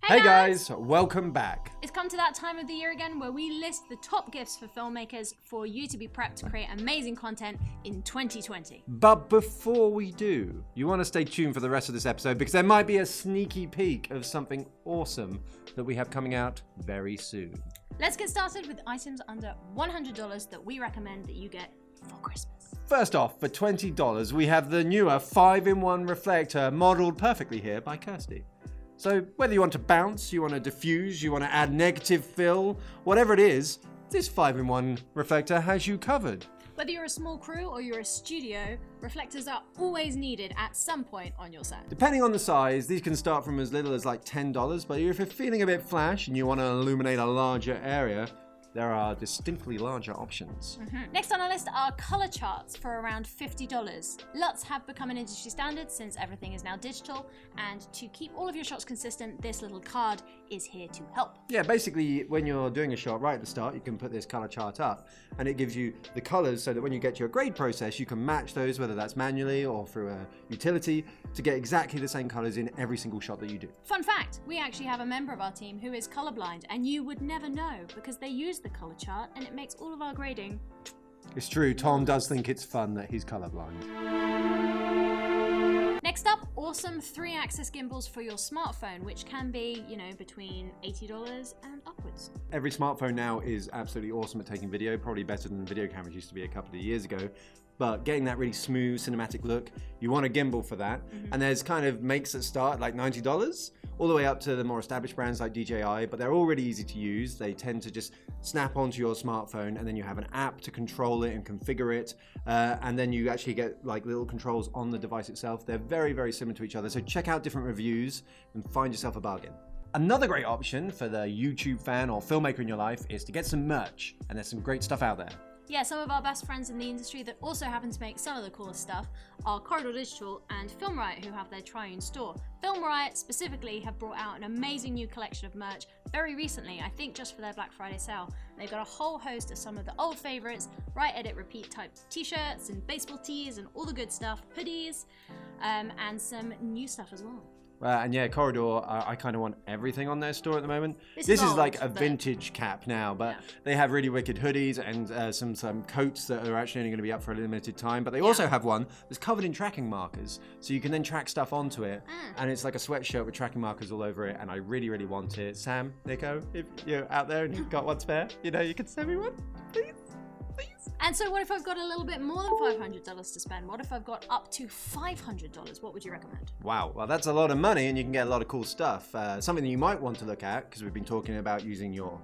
Hey guys, welcome back. It's come to that time of the year again where we list the top gifts for filmmakers for you to be prepped to create amazing content in 2020. But before we do, you want to stay tuned for the rest of this episode because there might be a sneaky peek of something awesome that we have coming out very soon. Let's get started with items under $100 that we recommend that you get for Christmas. First off, for $20, we have the newer 5-in-1 reflector modeled perfectly here by Kirstie. So whether you want to bounce, you want to diffuse, you want to add negative fill, whatever it is, this 5-in-1 reflector has you covered. Whether you're a small crew or you're a studio, reflectors are always needed at some point on your set. Depending on the size, these can start from as little as like $10, but if you're feeling a bit flash and you want to illuminate a larger area, there are distinctly larger options. Next on our list are color charts for around $50. LUTs have become an industry standard since everything is now digital, and to keep all of your shots consistent, this little card is here to help. Yeah, basically when you're doing a shot right at the start, you can put this color chart up and it gives you the colors so that when you get to your grade process, you can match those, whether that's manually or through a utility, to get exactly the same colors in every single shot that you do. Fun fact, we actually have a member of our team who is colorblind, and you would never know because they use the color chart and it makes all of our grading. It's true, Tom does think it's fun that he's colorblind. Next up, awesome 3-axis gimbals for your smartphone, which can be, between $80 and upwards. Every smartphone now is absolutely awesome at taking video, probably better than video cameras used to be a couple of years ago. But getting that really smooth cinematic look, you want a gimbal for that. And there's kind of makes that start like $90, all the way up to the more established brands like DJI, but they're all really easy to use. They tend to just snap onto your smartphone, and then you have an app to control it and configure it. And then you actually get like little controls on the device itself. They're very, very similar to each other. So check out different reviews and find yourself a bargain. Another great option for the YouTube fan or filmmaker in your life is to get some merch, and there's some great stuff out there. Yeah, some of our best friends in the industry that also happen to make some of the coolest stuff are Corridor Digital and Film Riot, who have their Triune store. Film Riot specifically have brought out an amazing new collection of merch very recently, I think just for their Black Friday sale. They've got a whole host of some of the old favorites, write, edit, repeat type t-shirts and baseball tees and all the good stuff, hoodies, and some new stuff as well. And yeah, Corridor, I kind of want everything on their store at the moment. This is old, like a vintage cap now, but they have really wicked hoodies and some coats that are actually only going to be up for a limited time. But they also have one that's covered in tracking markers, so you can then track stuff onto it. And it's like a sweatshirt with tracking markers all over it, and I really, really want it. Sam, Nico, if you're out there and you've got one spare, you can send me one, please. And so what if I've got a little bit more than $500 to spend? What if I've got up to $500? What would you recommend? Wow, well that's a lot of money and you can get a lot of cool stuff. Something that you might want to look at, because we've been talking about using your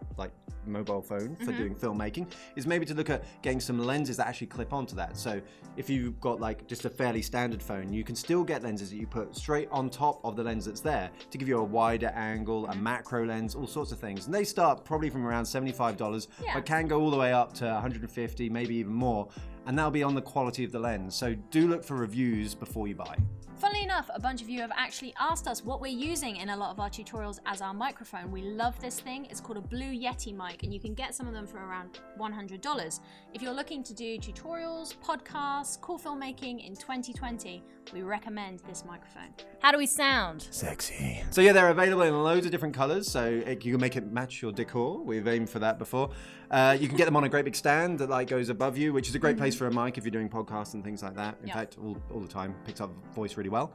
mobile phone for doing filmmaking, is maybe to look at getting some lenses that actually clip onto that. So if you've got just a fairly standard phone, you can still get lenses that you put straight on top of the lens that's there to give you a wider angle, a macro lens, all sorts of things. And they start probably from around $75, but can go all the way up to $150, maybe even more. And that'll be on the quality of the lens. So do look for reviews before you buy. Funnily enough, a bunch of you have actually asked us what we're using in a lot of our tutorials as our microphone. We love this thing. It's called a Blue Yeti mic, and you can get some of them for around $100. If you're looking to do tutorials, podcasts, cool filmmaking in 2020, we recommend this microphone. How do we sound? Sexy. So yeah, they're available in loads of different colors, so you can make it match your decor. We've aimed for that before. You can get them on a great big stand that goes above you, which is a great place for a mic if you're doing podcasts and things like that. In fact, all the time, picks up voice really well.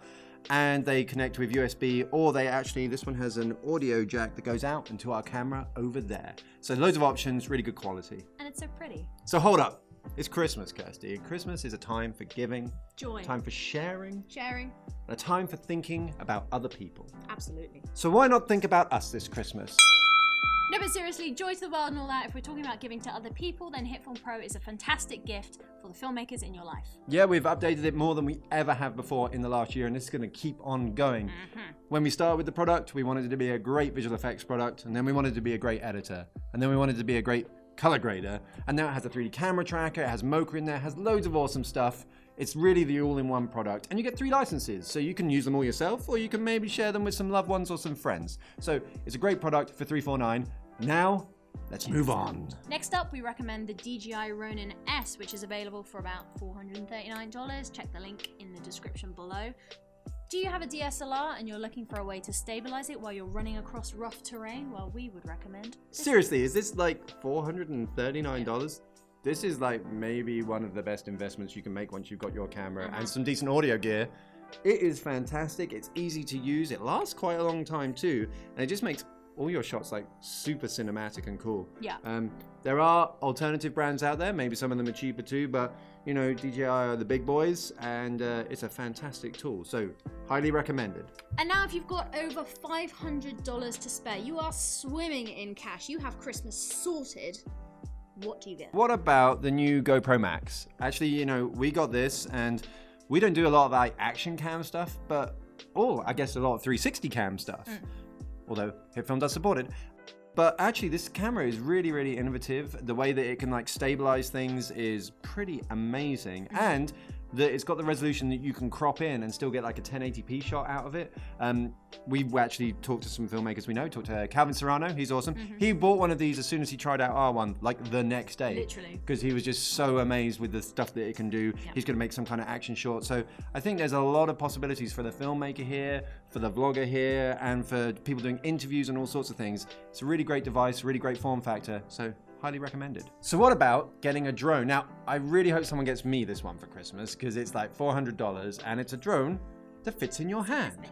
And they connect with USB, or this one has an audio jack that goes out into our camera over there. So loads of options, really good quality. And it's so pretty. So hold up. It's Christmas, Kirstie. Christmas is a time for giving, joy, time for sharing, and a time for thinking about other people. Absolutely. So why not think about us this Christmas? No, but seriously, joy to the world and all that. If we're talking about giving to other people, then HitFilm Pro is a fantastic gift for the filmmakers in your life. Yeah, we've updated it more than we ever have before in the last year, and this is going to keep on going. When we started with the product, we wanted it to be a great visual effects product, and then we wanted it to be a great editor, and then we wanted it to be a great color grader, and now it has a 3D camera tracker, it has Mocha in there, it has loads of awesome stuff. It's really the all-in-one product, and you get 3 licenses, so you can use them all yourself, or you can maybe share them with some loved ones or some friends. So it's a great product for $349. Now, let's move on. Next up, we recommend the DJI Ronin S, which is available for about $439. Check the link in the description below. Do you have a DSLR and you're looking for a way to stabilize it while you're running across rough terrain? Well, we would recommend. Seriously, is this like $439? This is like maybe one of the best investments you can make once you've got your camera and some decent audio gear. It is fantastic. It's easy to use. It lasts quite a long time too, and it just makes all your shots like super cinematic and cool. Yeah. There are alternative brands out there. Maybe some of them are cheaper too, but you know, DJI are the big boys, and it's a fantastic tool. So highly recommended. And now if you've got over $500 to spare, you are swimming in cash. You have Christmas sorted. What do you get? What about the new GoPro Maxx? Actually, you know, we got this, and we don't do a lot of like action cam stuff, but I guess a lot of 360 cam stuff. Although HitFilm does support it. But actually this camera is really, really innovative. The way that it can like stabilize things is pretty amazing. And that it's got the resolution that you can crop in and still get like a 1080p shot out of it. We've actually talked to some filmmakers we know, talked to Calvin Serrano, he's awesome. He bought one of these as soon as he tried out R1, like the next day. Literally. Because he was just so amazed with the stuff that it can do. He's gonna make some kind of action short. So I think there's a lot of possibilities for the filmmaker here, for the vlogger here, and for people doing interviews and all sorts of things. It's a really great device, really great form factor. So highly recommended. So what about getting a drone? Now, I really hope someone gets me this one for Christmas because it's like $400 and it's a drone that fits in your hand.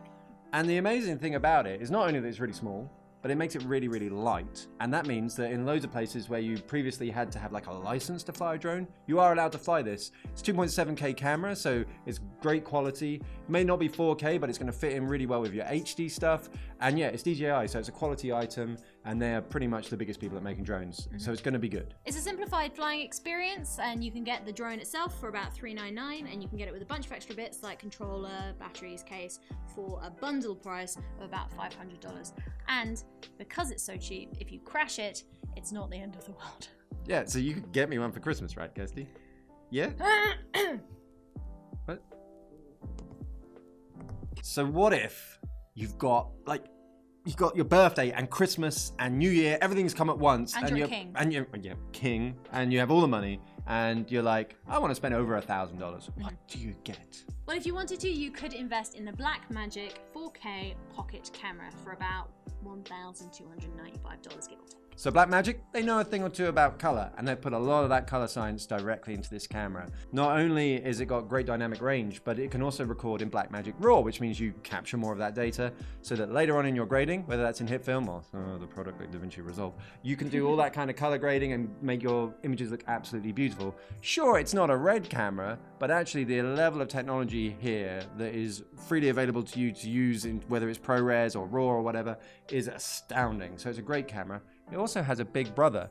And the amazing thing about it is not only that it's really small, but it makes it really, really light. And that means that in loads of places where you previously had to have like a license to fly a drone, you are allowed to fly this. It's 2.7K camera, so it's great quality. It may not be 4K, but it's gonna fit in really well with your HD stuff. And yeah, it's DJI, so it's a quality item, and they're pretty much the biggest people at making drones. So it's gonna be good. It's a simplified flying experience, and you can get the drone itself for about $399, and you can get it with a bunch of extra bits like controller, batteries, case, for a bundle price of about $500. And because it's so cheap, if you crash it, it's not the end of the world. Yeah, so you could get me one for Christmas, right, Kirstie? Yeah? What? So what if you've got your birthday and Christmas and New Year, everything's come at once, and you're king. And you're king, and you have all the money, and you're like, I want to spend over $1,000. What do you get? Well, if you wanted to, you could invest in the Blackmagic 4K pocket camera for about $1,295, give or take. So Blackmagic, they know a thing or two about color, and they've put a lot of that color science directly into this camera. Not only is it got great dynamic range, but it can also record in Blackmagic RAW, which means you capture more of that data so that later on in your grading, whether that's in HitFilm or the product like DaVinci Resolve, you can do all that kind of color grading and make your images look absolutely beautiful. Sure, it's not a red camera, but actually the level of technology here that is freely available to you to use in whether it's ProRes or RAW or whatever is astounding. So it's a great camera. It also has a big brother,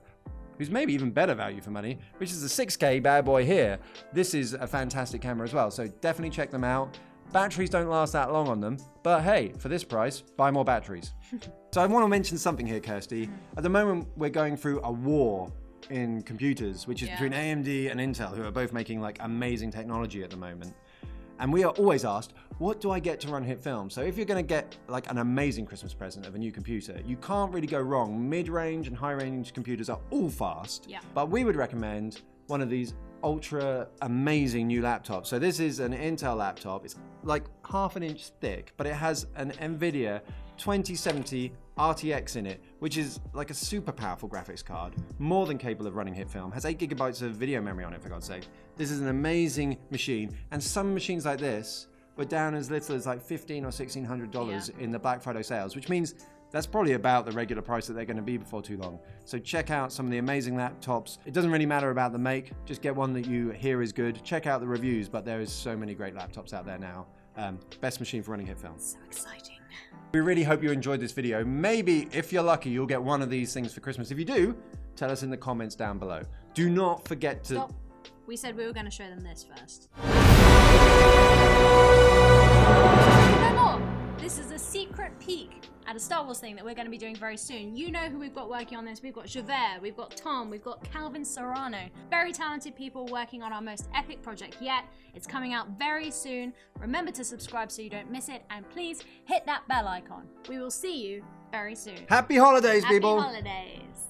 who's maybe even better value for money, which is the 6K bad boy here. This is a fantastic camera as well, so definitely check them out. Batteries don't last that long on them, but hey, for this price, buy more batteries. So I want to mention something here, Kirstie. At the moment, we're going through a war in computers, which is between AMD and Intel, who are both making like amazing technology at the moment. And we are always asked, what do I get to run HitFilm? So if you're going to get like an amazing Christmas present of a new computer, you can't really go wrong. Mid-range and high-range computers are all fast, but we would recommend one of these ultra amazing new laptops. So this is an Intel laptop. It's like ½ an inch thick, but it has an NVIDIA 2070 RTX in it, which is like a super powerful graphics card, more than capable of running HitFilm, has 8 GB of video memory on it, for God's sake. This is an amazing machine, and some machines like this were down as little as like $1,500 or $1,600 in the Black Friday sales, which means that's probably about the regular price that they're going to be before too long. So check out some of the amazing laptops. It doesn't really matter about the make, just get one that you hear is good. Check out the reviews, but there is so many great laptops out there now. Best machine for running HitFilm. So exciting. We really hope you enjoyed this video. Maybe, if you're lucky, you'll get one of these things for Christmas. If you do, tell us in the comments down below. Do not forget to... Stop. We said we were going to show them this first. No more! This is a secret peek at a Star Wars thing that we're going to be doing very soon. You know who we've got working on this. We've got Javert, we've got Tom, we've got Calvin Serrano. Very talented people working on our most epic project yet. It's coming out very soon. Remember to subscribe so you don't miss it, and please hit that bell icon. We will see you very soon. Happy holidays, people! Happy holidays!